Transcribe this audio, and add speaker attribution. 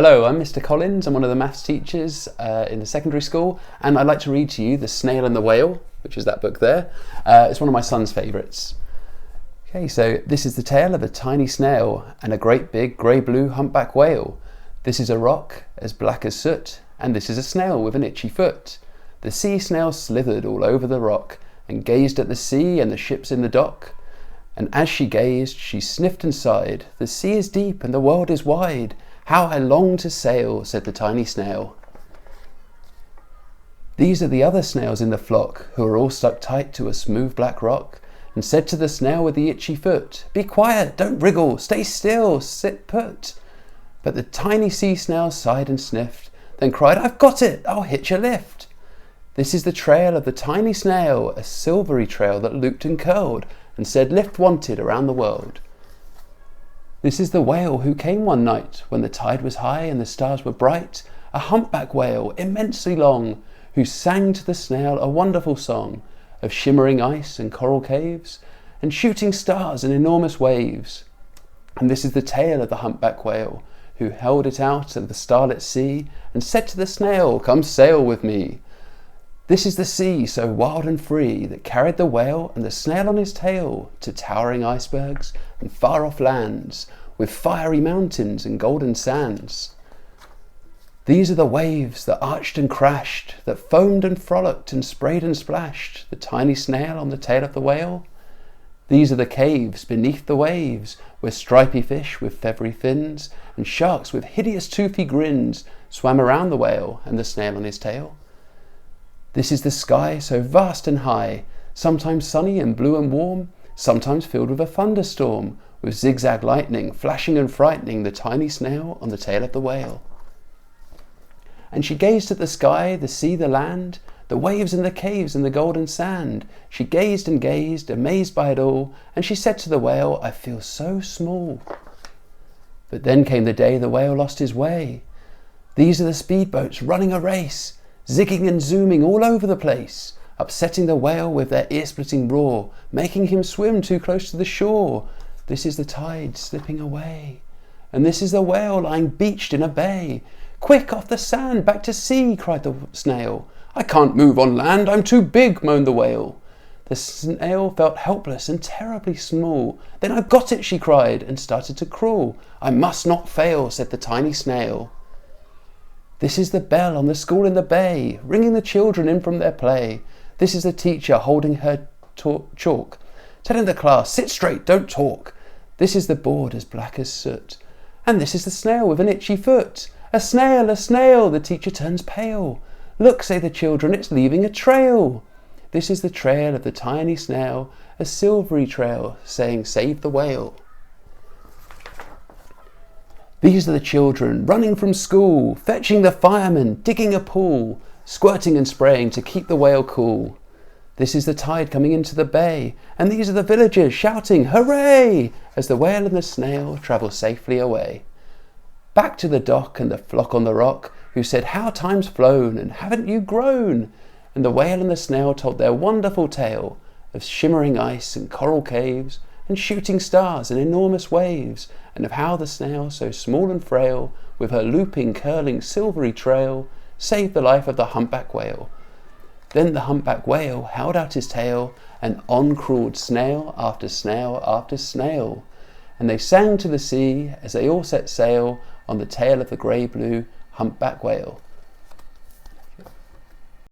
Speaker 1: Hello, I'm Mr. Collins. I'm one of the maths teachers in the secondary school, and I'd like to read to you The Snail and the Whale, which is that book there. It's one of my son's favourites. Okay, so this is the tale of a tiny snail and a great big grey-blue humpback whale. This is a rock as black as soot, and this is a snail with an itchy foot. The sea snail slithered all over the rock and gazed at the sea and the ships in the dock. And as she gazed, she sniffed and sighed, "The sea is deep and the world is wide. How I long to sail," said the tiny snail. These are the other snails in the flock, who are all stuck tight to a smooth black rock, and said to the snail with the itchy foot, "Be quiet, don't wriggle, stay still, sit put." But the tiny sea snail sighed and sniffed, then cried, "I've got it, I'll hitch a lift." This is the trail of the tiny snail, a silvery trail that looped and curled, and said, "Lift wanted around the world." This is the whale who came one night when the tide was high and the stars were bright, a humpback whale, immensely long, who sang to the snail a wonderful song of shimmering ice and coral caves, and shooting stars and enormous waves. And this is the tale of the humpback whale, who held it out of the starlit sea and said to the snail, "Come sail with me." This is the sea so wild and free that carried the whale and the snail on his tail to towering icebergs and far-off lands with fiery mountains and golden sands. These are the waves that arched and crashed, that foamed and frolicked and sprayed and splashed the tiny snail on the tail of the whale. These are the caves beneath the waves, where stripy fish with feathery fins and sharks with hideous toothy grins swam around the whale and the snail on his tail. This is the sky so vast and high, sometimes sunny and blue and warm, sometimes filled with a thunderstorm, with zigzag lightning flashing and frightening the tiny snail on the tail of the whale. And she gazed at the sky, the sea, the land, the waves and the caves and the golden sand. She gazed and gazed, amazed by it all, and she said to the whale, "I feel so small." But then came the day the whale lost his way. These are the speedboats running a race, zigging and zooming all over the place, upsetting the whale with their ear-splitting roar, making him swim too close to the shore. This is the tide slipping away, and this is the whale lying beached in a bay. "Quick, off the sand, back to sea," cried the snail. "I can't move on land, I'm too big," moaned the whale. The snail felt helpless and terribly small. "Then I've got it," she cried, and started to crawl. "I must not fail," said the tiny snail. This is the bell on the school in the bay, ringing the children in from their play. This is the teacher holding her chalk, telling the class, "Sit straight, don't talk." This is the board as black as soot. And this is the snail with an itchy foot. "A snail, a snail!" The teacher turns pale. "Look," say the children, "it's leaving a trail." This is the trail of the tiny snail, a silvery trail, saying, "Save the whale." These are the children running from school, fetching the fireman, digging a pool, squirting and spraying to keep the whale cool. This is the tide coming into the bay, and these are the villagers shouting, "Hooray!" as the whale and the snail travel safely away. Back to the dock and the flock on the rock, who said, "How time's flown, and haven't you grown?" And the whale and the snail told their wonderful tale of shimmering ice and coral caves, and shooting stars and enormous waves, and of how the snail, so small and frail, with her looping, curling, silvery trail, saved the life of the humpback whale. Then the humpback whale held out his tail, and on crawled snail after snail after snail, and they sang to the sea as they all set sail on the tail of the grey-blue humpback whale.